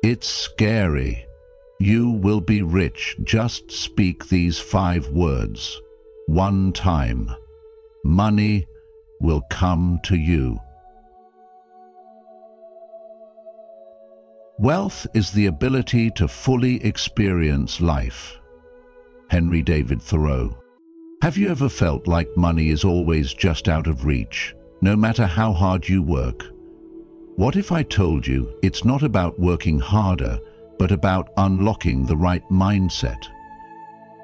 It's scary. You will be rich. Just speak these 5 words. One time. Money will come to you. Wealth is the ability to fully experience life. Henry David Thoreau. Have you ever felt like money is always just out of reach, no matter how hard you work? What if I told you it's not about working harder, but about unlocking the right mindset?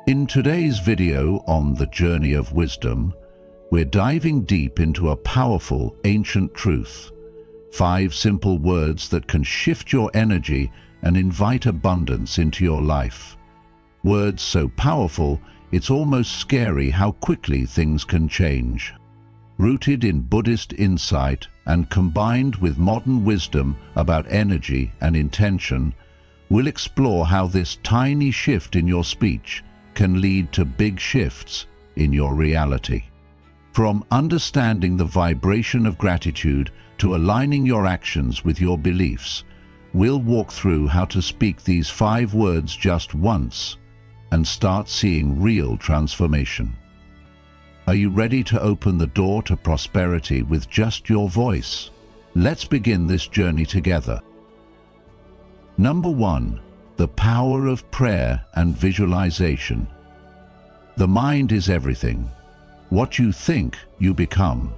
In today's video on the Journey of Wisdom, we're diving deep into a powerful ancient truth. 5 simple words that can shift your energy and invite abundance into your life. Words so powerful, it's almost scary how quickly things can change. Rooted in Buddhist insight and combined with modern wisdom about energy and intention, we'll explore how this tiny shift in your speech can lead to big shifts in your reality. From understanding the vibration of gratitude to aligning your actions with your beliefs, we'll walk through how to speak these 5 words just once and start seeing real transformation. Are you ready to open the door to prosperity with just your voice? Let's begin this journey together. Number 1, the power of prayer and visualization. The mind is everything. What you think, you become.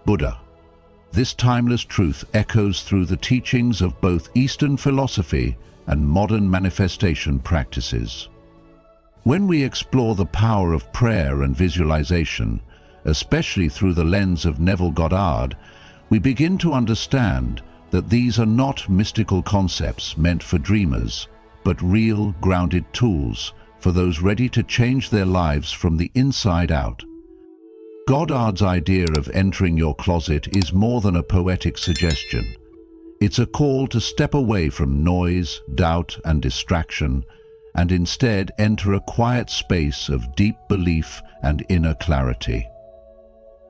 Buddha. This timeless truth echoes through the teachings of both Eastern philosophy and modern manifestation practices. When we explore the power of prayer and visualization, especially through the lens of Neville Goddard, we begin to understand that these are not mystical concepts meant for dreamers, but real, grounded tools for those ready to change their lives from the inside out. Goddard's idea of entering your closet is more than a poetic suggestion. It's a call to step away from noise, doubt, and distraction, and instead enter a quiet space of deep belief and inner clarity.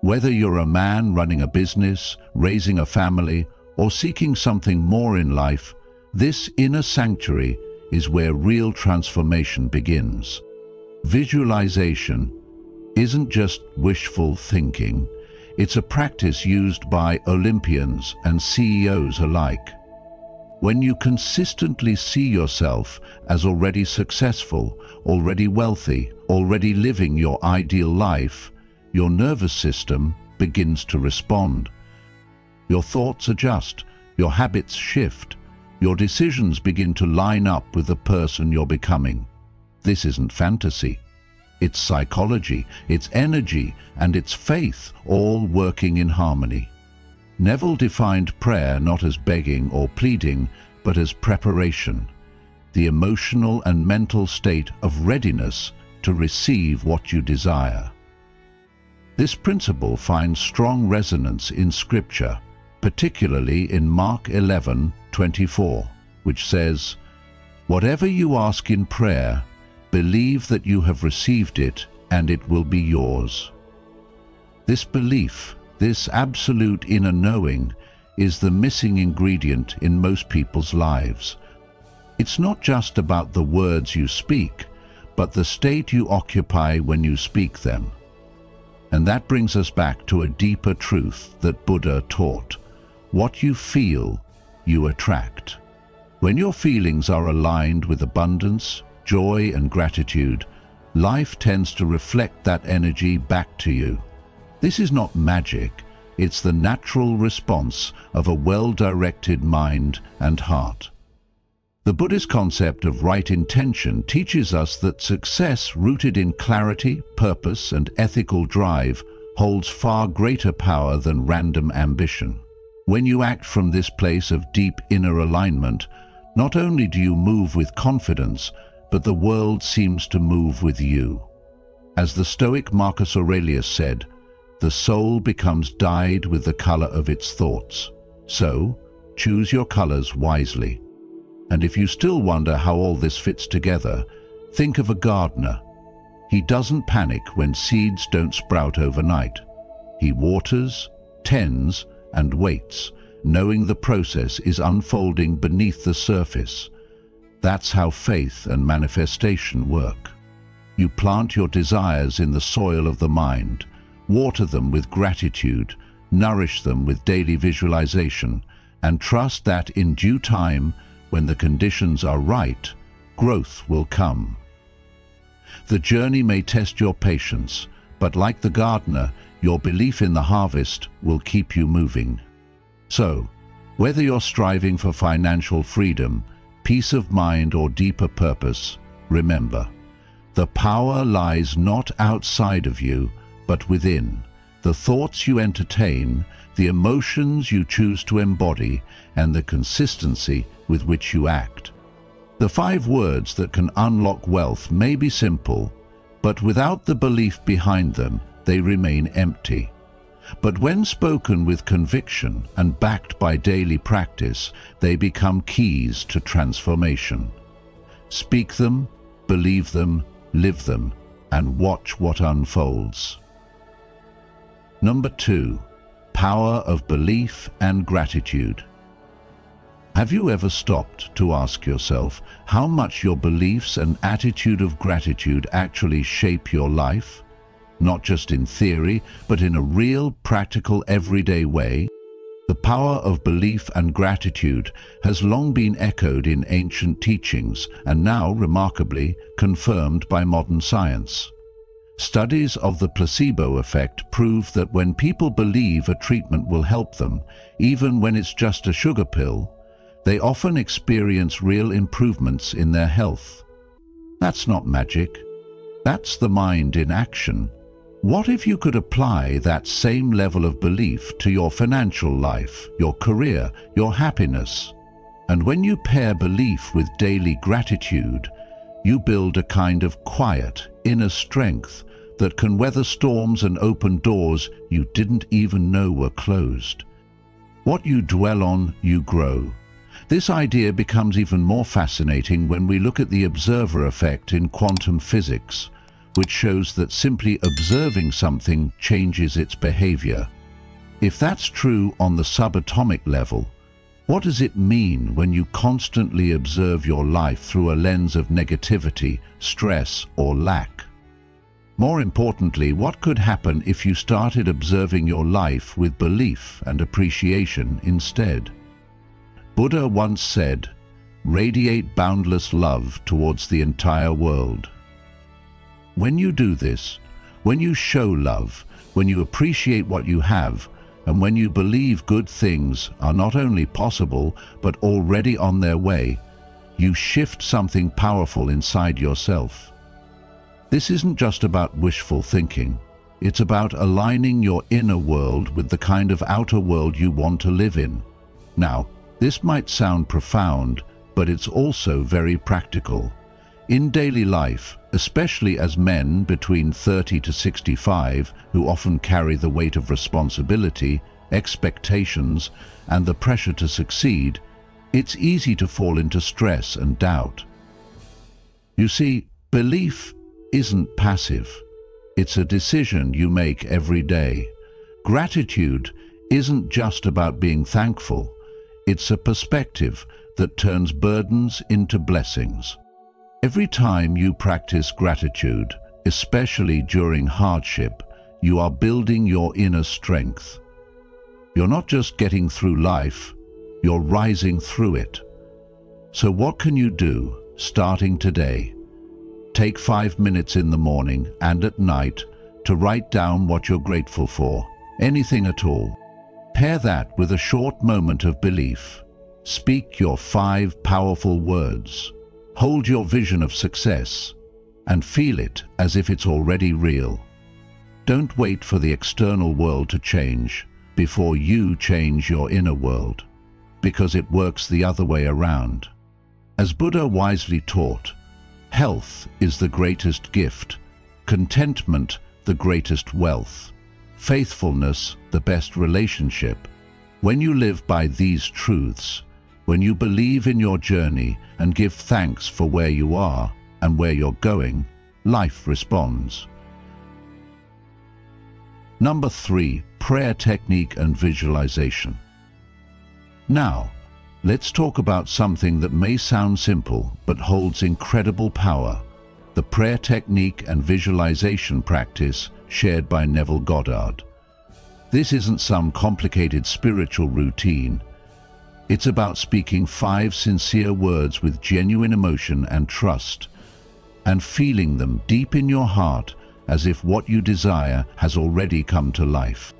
Whether you're a man running a business, raising a family, or seeking something more in life, this inner sanctuary is where real transformation begins. Visualization isn't just wishful thinking, it's a practice used by Olympians and CEOs alike. When you consistently see yourself as already successful, already wealthy, already living your ideal life, your nervous system begins to respond. Your thoughts adjust, your habits shift, your decisions begin to line up with the person you're becoming. This isn't fantasy. It's psychology, it's energy, and it's faith, all working in harmony. Neville defined prayer not as begging or pleading, but as preparation, the emotional and mental state of readiness to receive what you desire. This principle finds strong resonance in Scripture, particularly in Mark 11:24, which says, "Whatever you ask in prayer, believe that you have received it and it will be yours." This belief, this absolute inner knowing, is the missing ingredient in most people's lives. It's not just about the words you speak, but the state you occupy when you speak them. And that brings us back to a deeper truth that Buddha taught. What you feel, you attract. When your feelings are aligned with abundance, joy, and gratitude, life tends to reflect that energy back to you. This is not magic, it's the natural response of a well-directed mind and heart. The Buddhist concept of right intention teaches us that success rooted in clarity, purpose, and ethical drive holds far greater power than random ambition. When you act from this place of deep inner alignment, not only do you move with confidence, but the world seems to move with you. As the Stoic Marcus Aurelius said, the soul becomes dyed with the color of its thoughts. So, choose your colors wisely. And if you still wonder how all this fits together, think of a gardener. He doesn't panic when seeds don't sprout overnight. He waters, tends, and waits knowing the process is unfolding beneath the surface. That's how faith and manifestation work. You plant your desires in the soil of the mind, water them with gratitude, nourish them with daily visualization, and trust that in due time, when the conditions are right, growth will come. The journey may test your patience, but like the gardener, your belief in the harvest will keep you moving. So, whether you're striving for financial freedom, peace of mind, or deeper purpose, remember, the power lies not outside of you, but within. The thoughts you entertain, the emotions you choose to embody, and the consistency with which you act. The 5 words that can unlock wealth may be simple, but without the belief behind them, they remain empty. But when spoken with conviction and backed by daily practice, they become keys to transformation. Speak them, believe them, live them, and watch what unfolds. Number 2, power of belief and gratitude. Have you ever stopped to ask yourself how much your beliefs and attitude of gratitude actually shape your life? Not just in theory, but in a real, practical, everyday way? The power of belief and gratitude has long been echoed in ancient teachings and now, remarkably, confirmed by modern science. Studies of the placebo effect prove that when people believe a treatment will help them, even when it's just a sugar pill, they often experience real improvements in their health. That's not magic. That's the mind in action. What if you could apply that same level of belief to your financial life, your career, your happiness? And when you pair belief with daily gratitude, you build a kind of quiet, inner strength that can weather storms and open doors you didn't even know were closed. What you dwell on, you grow. This idea becomes even more fascinating when we look at the observer effect in quantum physics, which shows that simply observing something changes its behavior. If that's true on the subatomic level, what does it mean when you constantly observe your life through a lens of negativity, stress, or lack? More importantly, what could happen if you started observing your life with belief and appreciation instead? Buddha once said, "Radiate boundless love towards the entire world." When you do this, when you show love, when you appreciate what you have, and when you believe good things are not only possible but already on their way, you shift something powerful inside yourself. This isn't just about wishful thinking. It's about aligning your inner world with the kind of outer world you want to live in. Now, this might sound profound, but it's also very practical. In daily life, especially as men between 30 to 65 who often carry the weight of responsibility, expectations, and the pressure to succeed, it's easy to fall into stress and doubt. You see, belief isn't passive. It's a decision you make every day. Gratitude isn't just about being thankful. It's a perspective that turns burdens into blessings. Every time you practice gratitude, especially during hardship, you are building your inner strength. You're not just getting through life, you're rising through it. So what can you do starting today? Take 5 minutes in the morning and at night to write down what you're grateful for, anything at all. Pair that with a short moment of belief. Speak your 5 powerful words. Hold your vision of success and feel it as if it's already real. Don't wait for the external world to change before you change your inner world, because it works the other way around. As Buddha wisely taught, health is the greatest gift, contentment the greatest wealth, faithfulness the best relationship. When you live by these truths, when you believe in your journey and give thanks for where you are and where you're going, life responds. Number 3, prayer technique and visualization. Now, let's talk about something that may sound simple but holds incredible power: the prayer technique and visualization practice shared by Neville Goddard. This isn't some complicated spiritual routine. It's about speaking 5 sincere words with genuine emotion and trust, and feeling them deep in your heart as if what you desire has already come to life.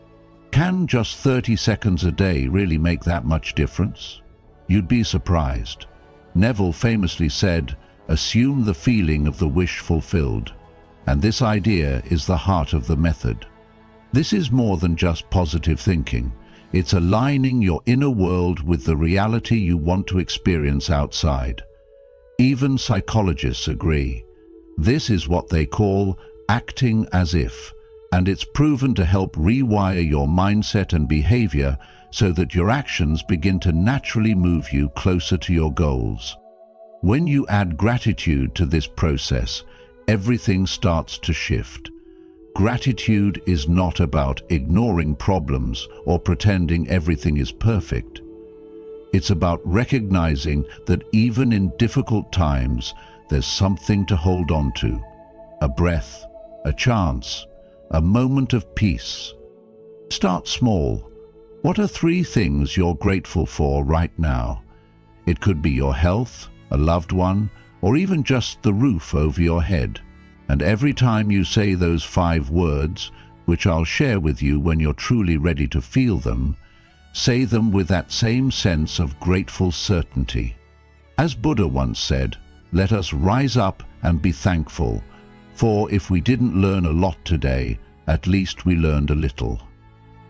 Can just 30 seconds a day really make that much difference? You'd be surprised. Neville famously said, "Assume the feeling of the wish fulfilled." And this idea is the heart of the method. This is more than just positive thinking. It's aligning your inner world with the reality you want to experience outside. Even psychologists agree. This is what they call acting as if, and it's proven to help rewire your mindset and behavior so that your actions begin to naturally move you closer to your goals. When you add gratitude to this process, everything starts to shift. Gratitude is not about ignoring problems or pretending everything is perfect. It's about recognizing that even in difficult times, there's something to hold on to: a breath, a chance, a moment of peace. Start small. What are 3 things you're grateful for right now? It could be your health, a loved one, or even just the roof over your head. And every time you say those 5 words, which I'll share with you when you're truly ready to feel them, say them with that same sense of grateful certainty. As Buddha once said, "Let us rise up and be thankful, for if we didn't learn a lot today, at least we learned a little."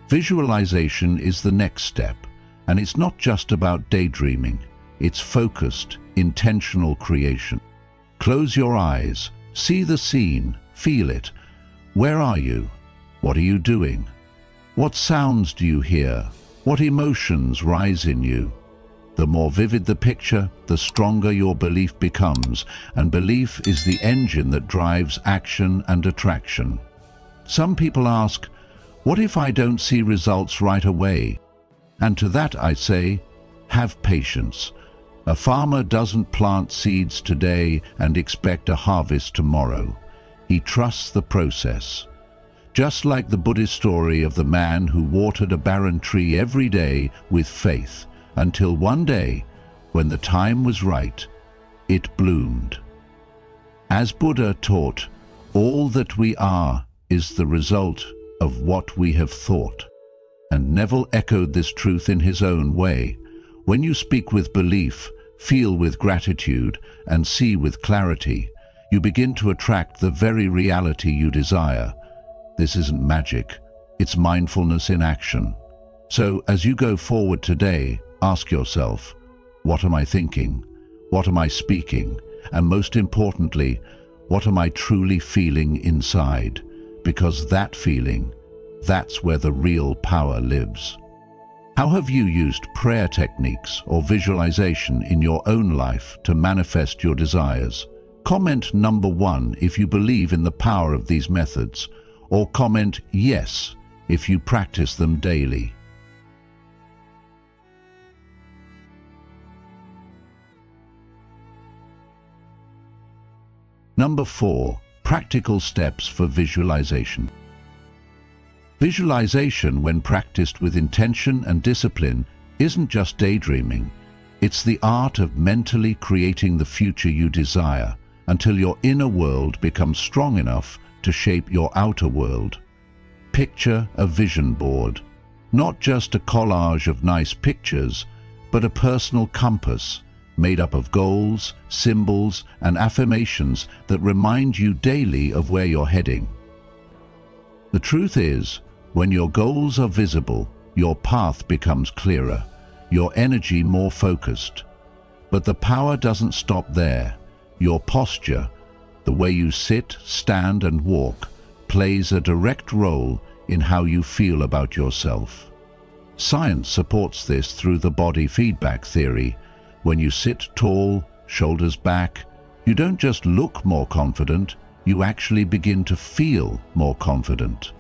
Visualization is the next step, and it's not just about daydreaming. It's focused, intentional creation. Close your eyes. See the scene, feel it. Where are you? What are you doing? What sounds do you hear? What emotions rise in you? The more vivid the picture, the stronger your belief becomes, and belief is the engine that drives action and attraction. Some people ask, what if I don't see results right away? And to that I say, have patience. A farmer doesn't plant seeds today and expect a harvest tomorrow. He trusts the process. Just like the Buddhist story of the man who watered a barren tree every day with faith, until one day, when the time was right, it bloomed. As Buddha taught, all that we are is the result of what we have thought. And Neville echoed this truth in his own way. When you speak with belief, feel with gratitude, and see with clarity, you begin to attract the very reality you desire. This isn't magic, it's mindfulness in action. So as you go forward today, ask yourself, what am I thinking? What am I speaking? And most importantly, what am I truly feeling inside? Because that feeling, that's where the real power lives. How have you used prayer techniques or visualization in your own life to manifest your desires? Comment number 1 if you believe in the power of these methods, or comment yes if you practice them daily. Number 4. Practical steps for visualization. Visualization, when practiced with intention and discipline, isn't just daydreaming. It's the art of mentally creating the future you desire until your inner world becomes strong enough to shape your outer world. Picture a vision board, not just a collage of nice pictures, but a personal compass made up of goals, symbols, and affirmations that remind you daily of where you're heading. The truth is, when your goals are visible, your path becomes clearer, your energy more focused. But the power doesn't stop there. Your posture, the way you sit, stand, and walk, plays a direct role in how you feel about yourself. Science supports this through the body feedback theory. When you sit tall, shoulders back, you don't just look more confident, you actually begin to feel more confident.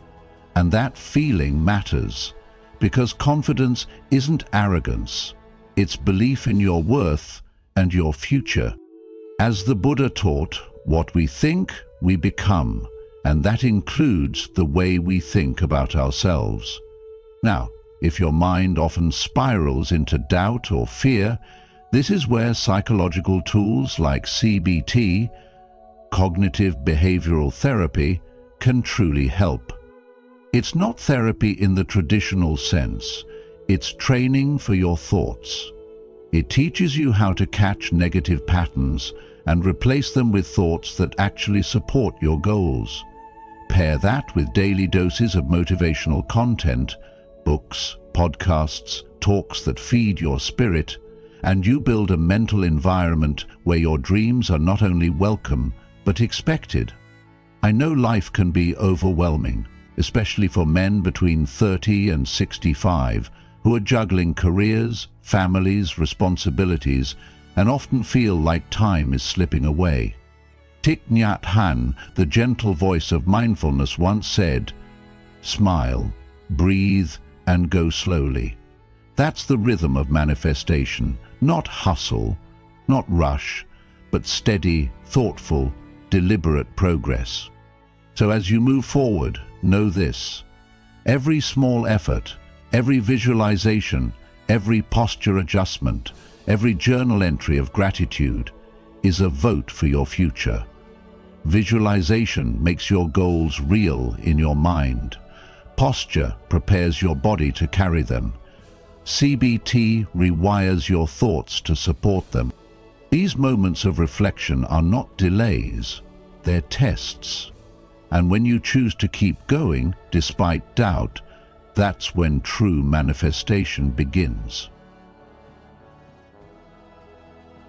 And that feeling matters, because confidence isn't arrogance, It's belief in your worth and your future. As the Buddha taught, what we think, we become, and that includes the way we think about ourselves. Now, if your mind often spirals into doubt or fear, this is where psychological tools like CBT, cognitive behavioral therapy, can truly help. It's not therapy in the traditional sense. It's training for your thoughts. It teaches you how to catch negative patterns and replace them with thoughts that actually support your goals. Pair that with daily doses of motivational content, books, podcasts, talks that feed your spirit, and you build a mental environment where your dreams are not only welcome, but expected. I know life can be overwhelming, especially for men between 30 and 65, who are juggling careers, families, responsibilities, and often feel like time is slipping away. Thich Nhat Hanh, the gentle voice of mindfulness, once said, "Smile, breathe, and go slowly." That's the rhythm of manifestation, not hustle, not rush, but steady, thoughtful, deliberate progress. So as you move forward, know this: every small effort, every visualization, every posture adjustment, every journal entry of gratitude is a vote for your future. Visualization makes your goals real in your mind. Posture prepares your body to carry them. CBT rewires your thoughts to support them. These moments of reflection are not delays, they're tests. And when you choose to keep going despite doubt, that's when true manifestation begins.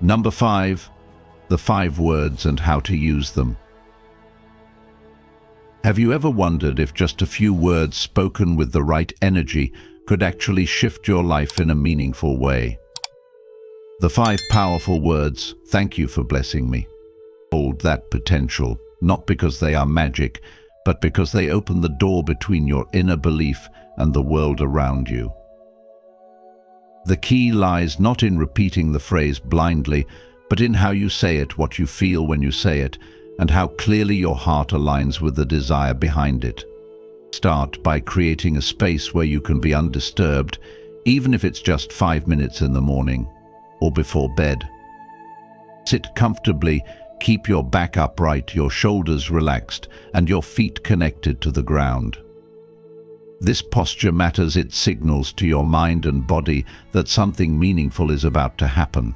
Number 5, the 5 words and how to use them. Have you ever wondered if just a few words spoken with the right energy could actually shift your life in a meaningful way? The 5 powerful words, "Thank you for blessing me," hold that potential, not because they are magic, but because they open the door between your inner belief and the world around you. The key lies not in repeating the phrase blindly, but in how you say it, what you feel when you say it, and how clearly your heart aligns with the desire behind it. Start by creating a space where you can be undisturbed, even if it's just 5 minutes in the morning or before bed. Sit comfortably, keep your back upright, your shoulders relaxed, and your feet connected to the ground. This posture matters. It signals to your mind and body that something meaningful is about to happen.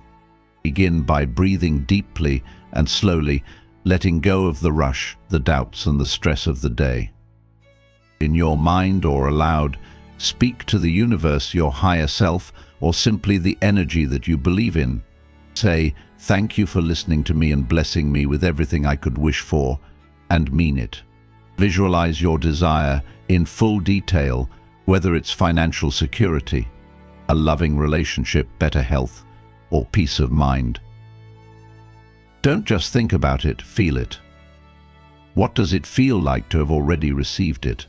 Begin by breathing deeply and slowly, letting go of the rush, the doubts, and the stress of the day. In your mind or aloud, speak to the universe, your higher self, or simply the energy that you believe in. Say, "Thank you for listening to me and blessing me with everything I could wish for," and mean it. Visualize your desire in full detail, whether it's financial security, a loving relationship, better health, or peace of mind. Don't just think about it, feel it. What does it feel like to have already received it?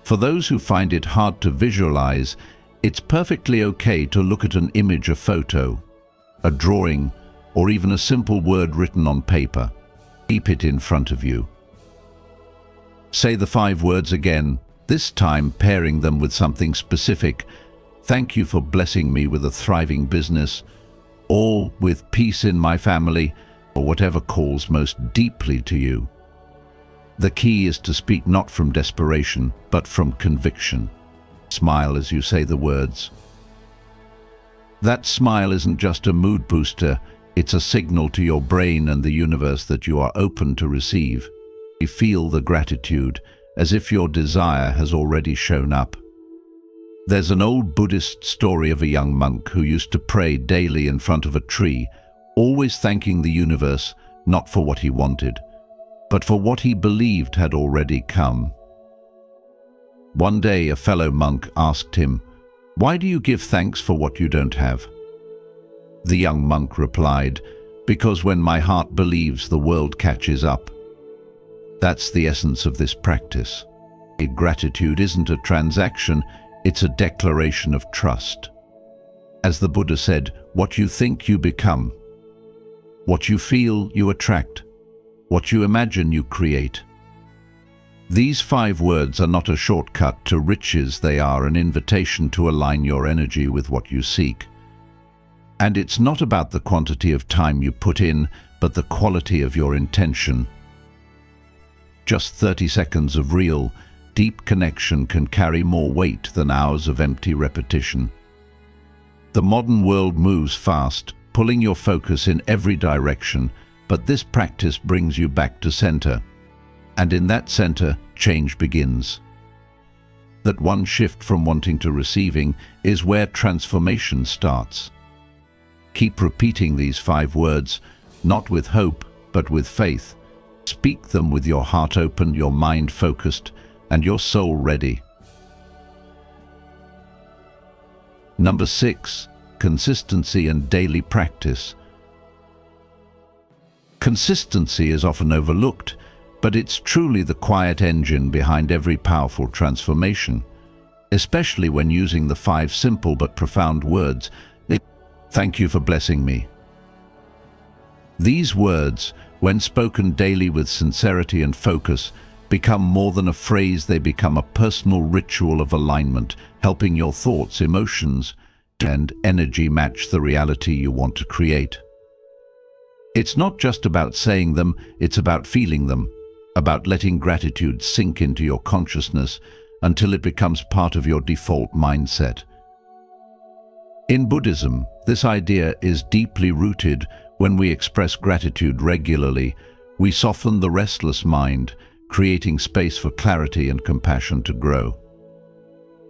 For those who find it hard to visualize, it's perfectly okay to look at an image, a photo, a drawing, or even a simple word written on paper. Keep it in front of you. Say the 5 words again, this time pairing them with something specific. "Thank you for blessing me with a thriving business," or "with peace in my family," or whatever calls most deeply to you. The key is to speak not from desperation, but from conviction. Smile as you say the words. That smile isn't just a mood booster, it's a signal to your brain and the universe that you are open to receive. You feel the gratitude, as if your desire has already shown up. There's an old Buddhist story of a young monk who used to pray daily in front of a tree, always thanking the universe, not for what he wanted, but for what he believed had already come. One day, a fellow monk asked him, "Why do you give thanks for what you don't have?" The young monk replied, "Because when my heart believes, the world catches up." That's the essence of this practice. Gratitude isn't a transaction, it's a declaration of trust. As the Buddha said, what you think, you become. What you feel, you attract. What you imagine, you create. These 5 words are not a shortcut to riches, they are an invitation to align your energy with what you seek. And it's not about the quantity of time you put in, but the quality of your intention. Just 30 seconds of real, deep connection can carry more weight than hours of empty repetition. The modern world moves fast, pulling your focus in every direction, but this practice brings you back to center. And in that center, change begins. That one shift from wanting to receiving is where transformation starts. Keep repeating these 5 words, not with hope, but with faith. Speak them with your heart open, your mind focused, and your soul ready. Number 6, consistency and daily practice. Consistency is often overlooked, but it's truly the quiet engine behind every powerful transformation, especially when using the 5 simple but profound words, "Thank you for blessing me." These words, when spoken daily with sincerity and focus, become more than a phrase, they become a personal ritual of alignment, helping your thoughts, emotions, and energy match the reality you want to create. It's not just about saying them, it's about feeling them, about letting gratitude sink into your consciousness until it becomes part of your default mindset. In Buddhism, this idea is deeply rooted. When we express gratitude regularly, we soften the restless mind, creating space for clarity and compassion to grow.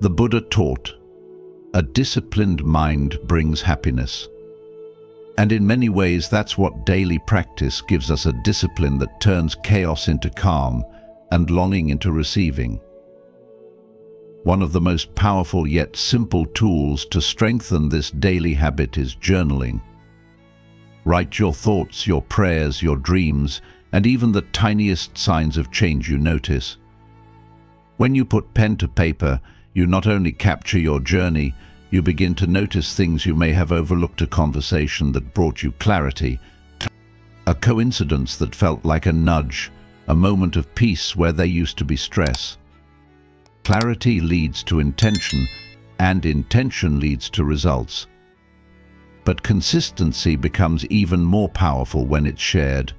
The Buddha taught, "A disciplined mind brings happiness." And in many ways, that's what daily practice gives us, a discipline that turns chaos into calm and longing into receiving. One of the most powerful yet simple tools to strengthen this daily habit is journaling. Write your thoughts, your prayers, your dreams, and even the tiniest signs of change you notice. When you put pen to paper, you not only capture your journey, you begin to notice things you may have overlooked: a conversation that brought you clarity, a coincidence that felt like a nudge, a moment of peace where there used to be stress. Clarity leads to intention, and intention leads to results. But consistency becomes even more powerful when it's shared.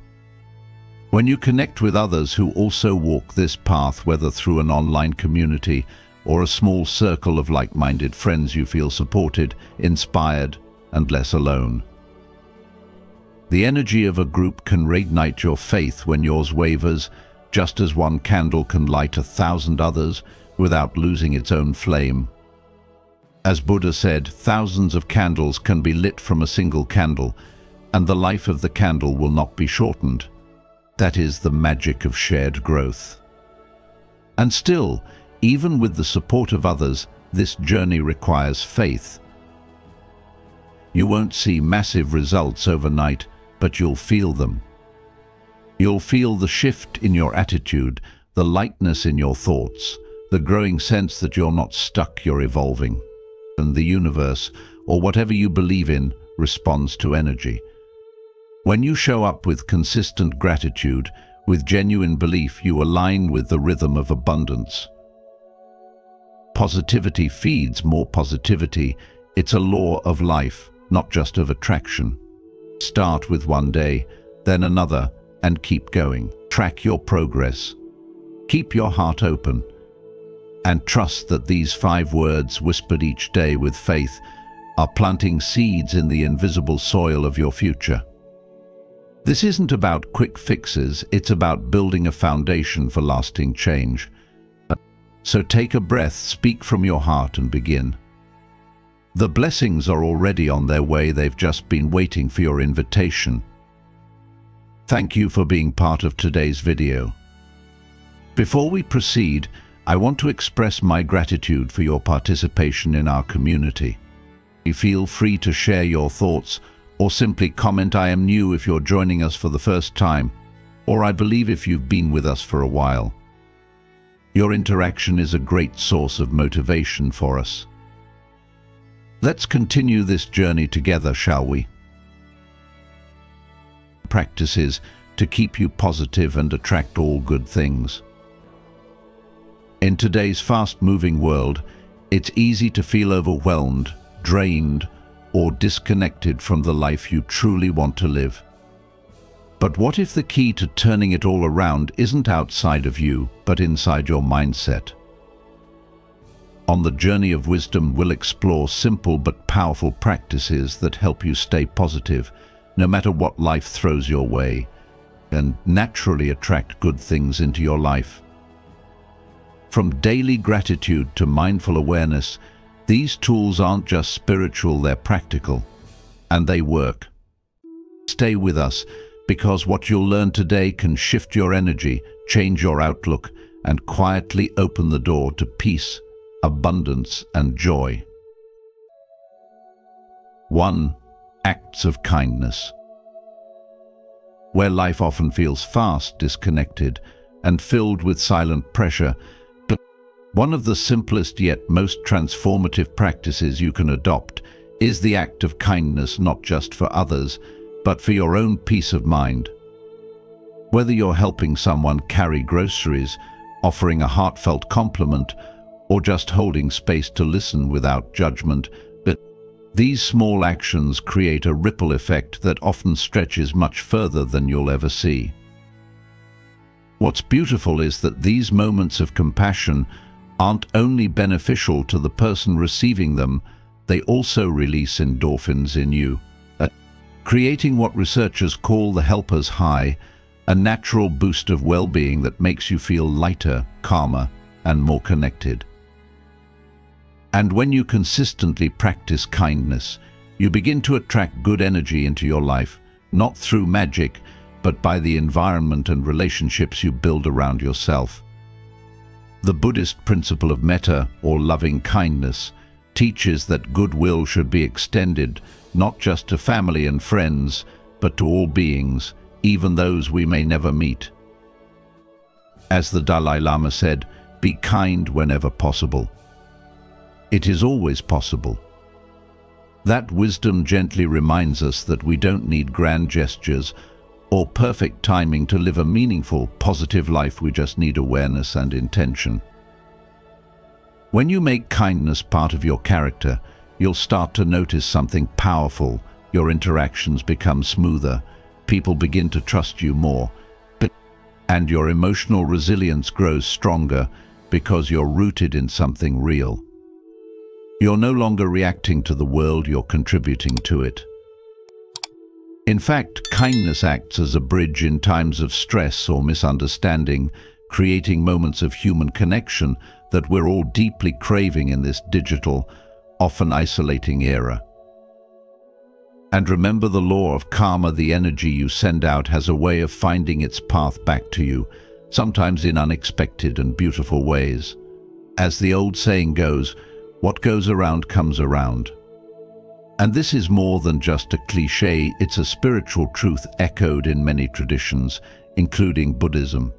When you connect with others who also walk this path, whether through an online community or a small circle of like-minded friends, you feel supported, inspired, and less alone. The energy of a group can reignite your faith when yours wavers, just as one candle can light 1,000 others without losing its own flame. As Buddha said, thousands of candles can be lit from a single candle, and the life of the candle will not be shortened. That is the magic of shared growth. And still, even with the support of others, this journey requires faith. You won't see massive results overnight, but you'll feel them. You'll feel the shift in your attitude, the lightness in your thoughts, the growing sense that you're not stuck, you're evolving. And the universe, or whatever you believe in, responds to energy. When you show up with consistent gratitude, with genuine belief, you align with the rhythm of abundance. Positivity feeds more positivity. It's a law of life, not just of attraction. Start with one day, then another, and keep going. Track your progress. Keep your heart open. And trust that these 5 words, whispered each day with faith, are planting seeds in the invisible soil of your future. This isn't about quick fixes, it's about building a foundation for lasting change. So take a breath, speak from your heart, and begin. The blessings are already on their way, they've just been waiting for your invitation. Thank you for being part of today's video. Before we proceed, I want to express my gratitude for your participation in our community. Feel free to share your thoughts or simply comment "I am new" if you're joining us for the first time, or "I believe" if you've been with us for a while. Your interaction is a great source of motivation for us. Let's continue this journey together, shall we? Practices to keep you positive and attract all good things. In today's fast-moving world, it's easy to feel overwhelmed, drained, or disconnected from the life you truly want to live. But what if the key to turning it all around isn't outside of you, but inside your mindset? On the journey of wisdom, we'll explore simple but powerful practices that help you stay positive, no matter what life throws your way, and naturally attract good things into your life. From daily gratitude to mindful awareness, these tools aren't just spiritual, they're practical, and they work. Stay with us, because what you'll learn today can shift your energy, change your outlook, and quietly open the door to peace, abundance, and joy. 1. Acts of kindness. Where life often feels fast, disconnected, and filled with silent pressure, one of the simplest yet most transformative practices you can adopt is the act of kindness, not just for others, but for your own peace of mind. Whether you're helping someone carry groceries, offering a heartfelt compliment, or just holding space to listen without judgment, these small actions create a ripple effect that often stretches much further than you'll ever see. What's beautiful is that these moments of compassion aren't only beneficial to the person receiving them, they also release endorphins in you, creating what researchers call the helper's high, a natural boost of well-being that makes you feel lighter, calmer, and more connected. And when you consistently practice kindness, you begin to attract good energy into your life, not through magic, but by the environment and relationships you build around yourself. The Buddhist principle of metta, or loving kindness, teaches that goodwill should be extended not just to family and friends, but to all beings, even those we may never meet. As the Dalai Lama said, "Be kind whenever possible." It is always possible. That wisdom gently reminds us that we don't need grand gestures or perfect timing to live a meaningful, positive life. We just need awareness and intention. When you make kindness part of your character, you'll start to notice something powerful. Your interactions become smoother, people begin to trust you more, and your emotional resilience grows stronger because you're rooted in something real. You're no longer reacting to the world, you're contributing to it. In fact, kindness acts as a bridge in times of stress or misunderstanding, creating moments of human connection that we're all deeply craving in this digital, often isolating era. And remember the law of karma: the energy you send out has a way of finding its path back to you, sometimes in unexpected and beautiful ways. As the old saying goes, what goes around comes around. And this is more than just a cliché, it's a spiritual truth echoed in many traditions, including Buddhism.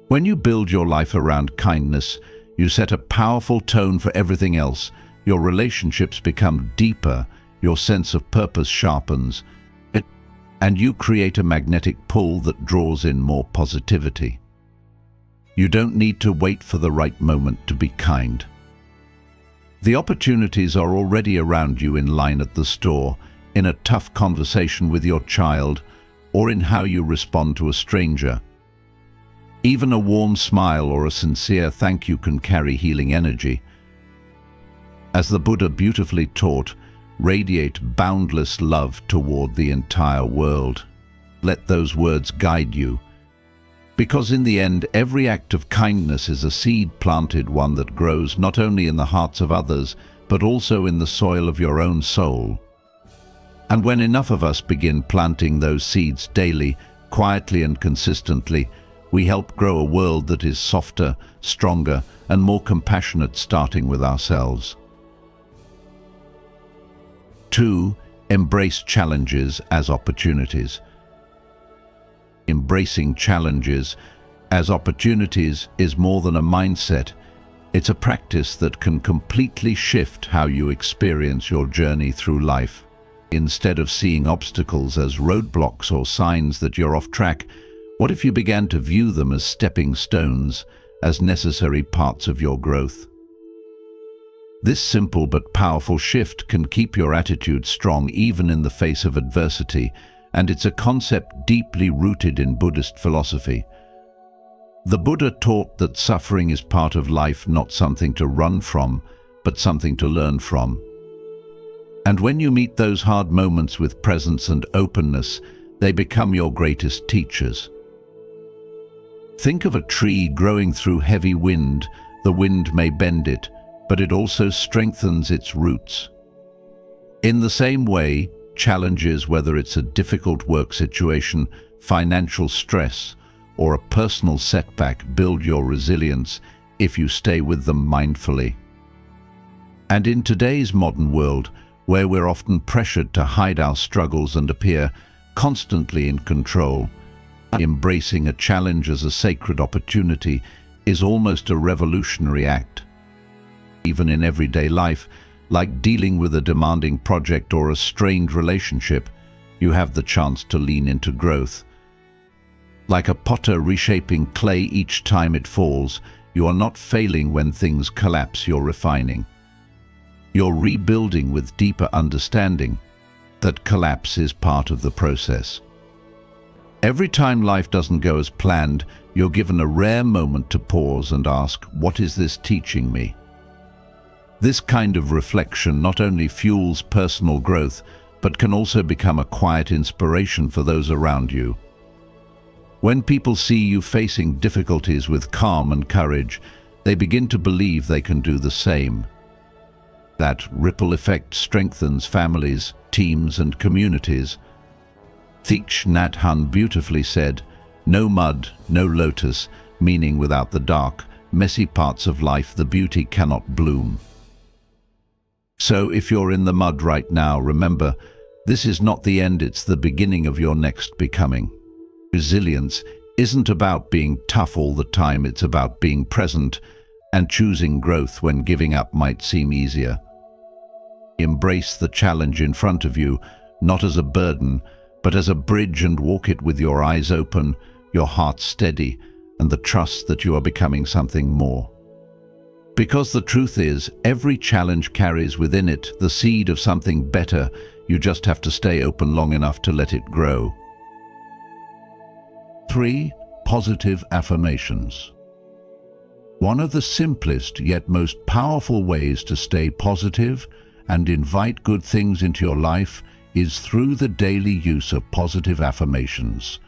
When you build your life around kindness, you set a powerful tone for everything else. Your relationships become deeper, your sense of purpose sharpens, and you create a magnetic pull that draws in more positivity. You don't need to wait for the right moment to be kind. The opportunities are already around you, in line at the store, in a tough conversation with your child, or in how you respond to a stranger. Even a warm smile or a sincere thank you can carry healing energy. As the Buddha beautifully taught, radiate boundless love toward the entire world. Let those words guide you. Because in the end, every act of kindness is a seed planted, one that grows not only in the hearts of others, but also in the soil of your own soul. And when enough of us begin planting those seeds daily, quietly and consistently, we help grow a world that is softer, stronger, and more compassionate, starting with ourselves. 2. Embrace challenges as opportunities. Embracing challenges as opportunities is more than a mindset, It's a practice that can completely shift how you experience your journey through life. Instead of seeing obstacles as roadblocks or signs that you're off track, what if you began to view them as stepping stones, as necessary parts of your growth? This simple but powerful shift can keep your attitude strong even in the face of adversity, and it's a concept deeply rooted in Buddhist philosophy. The Buddha taught that suffering is part of life, not something to run from, but something to learn from. And when you meet those hard moments with presence and openness, they become your greatest teachers. Think of a tree growing through heavy wind. The wind may bend it, but it also strengthens its roots. In the same way, challenges, whether it's a difficult work situation, financial stress, or a personal setback, build your resilience if you stay with them mindfully. And in today's modern world, where we're often pressured to hide our struggles and appear constantly in control, embracing a challenge as a sacred opportunity is almost a revolutionary act. Even in everyday life, like dealing with a demanding project or a strained relationship, you have the chance to lean into growth. Like a potter reshaping clay each time it falls, you are not failing when things collapse, you're refining. You're rebuilding with deeper understanding that collapse is part of the process. Every time life doesn't go as planned, you're given a rare moment to pause and ask, what is this teaching me? This kind of reflection not only fuels personal growth, but can also become a quiet inspiration for those around you. When people see you facing difficulties with calm and courage, they begin to believe they can do the same. That ripple effect strengthens families, teams, and communities. Thich Nhat Hanh beautifully said, "No mud, no lotus, meaning without the dark, messy parts of life, the beauty cannot bloom." So if you're in the mud right now, remember, this is not the end, it's the beginning of your next becoming. Resilience isn't about being tough all the time, it's about being present and choosing growth when giving up might seem easier. Embrace the challenge in front of you, not as a burden, but as a bridge, and walk it with your eyes open, your heart steady, and the trust that you are becoming something more. Because the truth is, every challenge carries within it the seed of something better. You just have to stay open long enough to let it grow. 3. Positive affirmations. One of the simplest yet most powerful ways to stay positive and invite good things into your life is through the daily use of positive affirmations.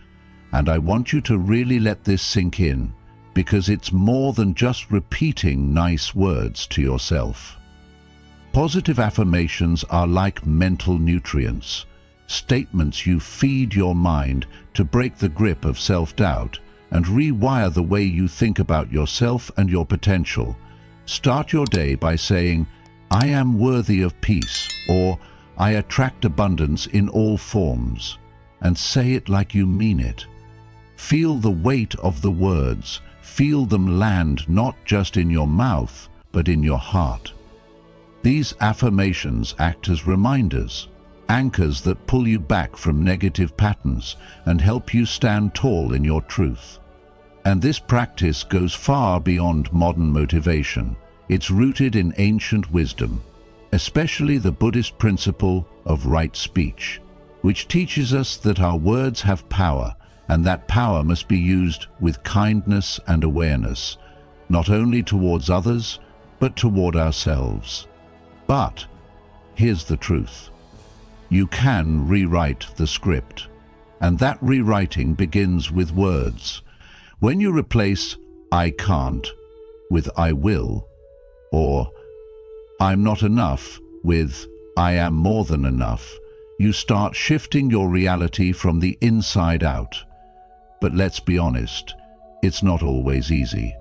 And I want you to really let this sink in, because it's more than just repeating nice words to yourself. Positive affirmations are like mental nutrients, statements you feed your mind to break the grip of self-doubt and rewire the way you think about yourself and your potential. Start your day by saying, "I am worthy of peace," or "I attract abundance in all forms," and say it like you mean it. Feel the weight of the words. Feel them land not just in your mouth, but in your heart. These affirmations act as reminders, anchors that pull you back from negative patterns and help you stand tall in your truth. And this practice goes far beyond modern motivation. It's rooted in ancient wisdom, especially the Buddhist principle of right speech, which teaches us that our words have power, and that power must be used with kindness and awareness, not only towards others, but toward ourselves. But here's the truth. You can rewrite the script, and that rewriting begins with words. When you replace "I can't" with "I will," or "I'm not enough" with "I am more than enough," you start shifting your reality from the inside out. But let's be honest, it's not always easy.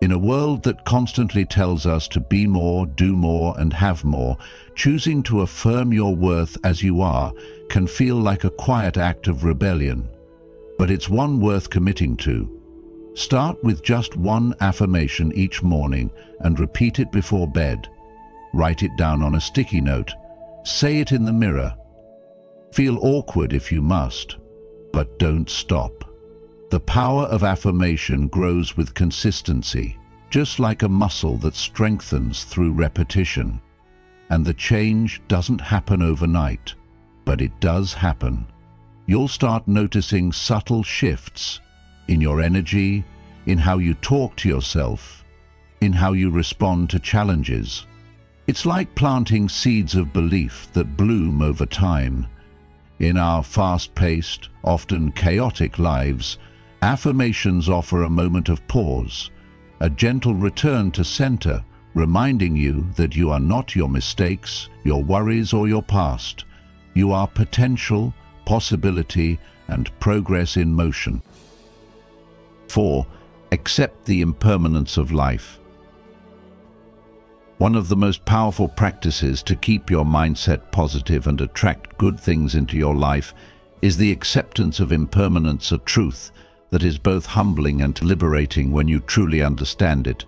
In a world that constantly tells us to be more, do more, and have more, choosing to affirm your worth as you are can feel like a quiet act of rebellion. But it's one worth committing to. Start with just one affirmation each morning and repeat it before bed. Write it down on a sticky note. Say it in the mirror. Feel awkward if you must, but don't stop. The power of affirmation grows with consistency, just like a muscle that strengthens through repetition. And the change doesn't happen overnight, but it does happen. You'll start noticing subtle shifts in your energy, in how you talk to yourself, in how you respond to challenges. It's like planting seeds of belief that bloom over time. In our fast-paced, often chaotic lives, affirmations offer a moment of pause, a gentle return to center, reminding you that you are not your mistakes, your worries, or your past. You are potential, possibility, and progress in motion. 4. Accept the impermanence of life. One of the most powerful practices to keep your mindset positive and attract good things into your life is the acceptance of impermanence, a truth that is both humbling and liberating when you truly understand it.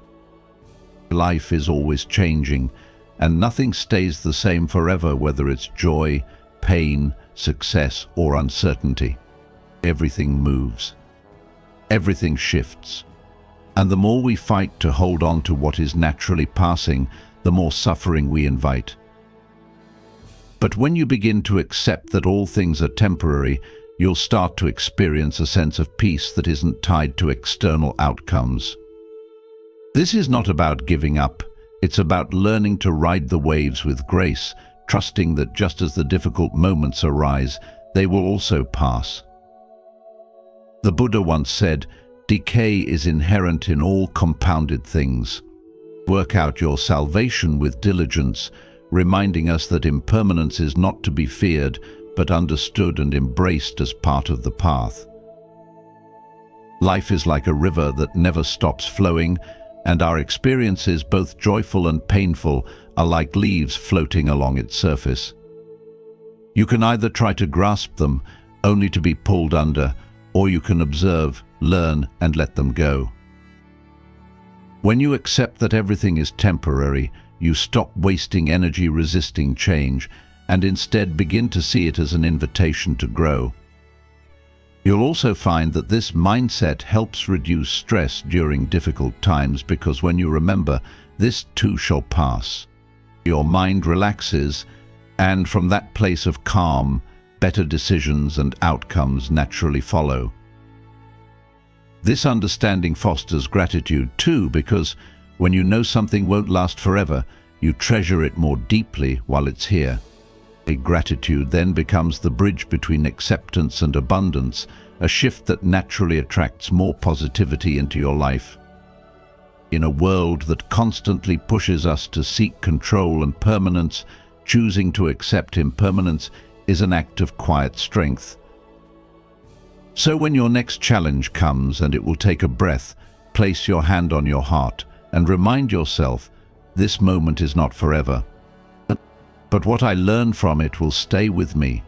Life is always changing, and nothing stays the same forever, whether it's joy, pain, success, or uncertainty. Everything moves. Everything shifts. And the more we fight to hold on to what is naturally passing, the more suffering we invite. But when you begin to accept that all things are temporary, you'll start to experience a sense of peace that isn't tied to external outcomes. This is not about giving up. It's about learning to ride the waves with grace, trusting that just as the difficult moments arise, they will also pass. The Buddha once said, "Decay is inherent in all compounded things." Work out your salvation with diligence, reminding us that impermanence is not to be feared, but understood and embraced as part of the path. Life is like a river that never stops flowing, and our experiences, both joyful and painful, are like leaves floating along its surface. You can either try to grasp them, only to be pulled under, or you can observe, learn, and let them go. When you accept that everything is temporary, you stop wasting energy resisting change, and instead begin to see it as an invitation to grow. You'll also find that this mindset helps reduce stress during difficult times, because when you remember, this too shall pass, your mind relaxes, and from that place of calm, better decisions and outcomes naturally follow. This understanding fosters gratitude too, because when you know something won't last forever, you treasure it more deeply while it's here. Gratitude then becomes the bridge between acceptance and abundance, a shift that naturally attracts more positivity into your life. In a world that constantly pushes us to seek control and permanence, choosing to accept impermanence is an act of quiet strength. So when your next challenge comes, and it will take a breath, place your hand on your heart and remind yourself, this moment is not forever, but what I learn from it will stay with me.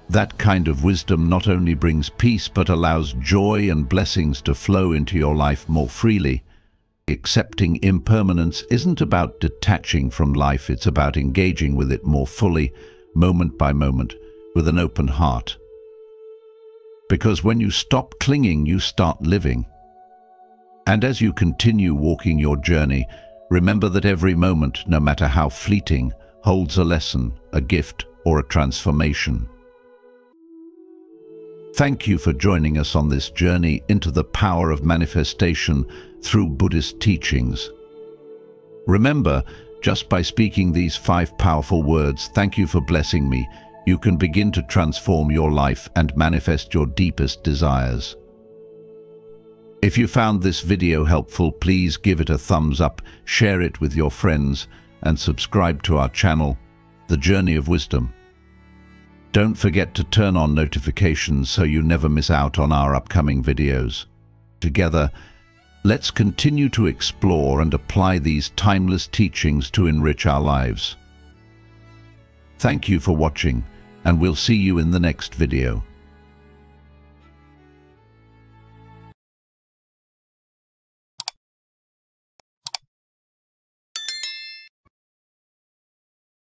That kind of wisdom not only brings peace, but allows joy and blessings to flow into your life more freely. Accepting impermanence isn't about detaching from life, it's about engaging with it more fully, moment by moment, with an open heart. Because when you stop clinging, you start living. And as you continue walking your journey, remember that every moment, no matter how fleeting, holds a lesson, a gift, or a transformation. Thank you for joining us on this journey into the power of manifestation through Buddhist teachings. Remember, just by speaking these 5 powerful words, "Thank you for blessing me," you can begin to transform your life and manifest your deepest desires. If you found this video helpful, please give it a thumbs up, share it with your friends, and subscribe to our channel, The Journey of Wisdom. Don't forget to turn on notifications so you never miss out on our upcoming videos. Together, let's continue to explore and apply these timeless teachings to enrich our lives. Thank you for watching, and we'll see you in the next video.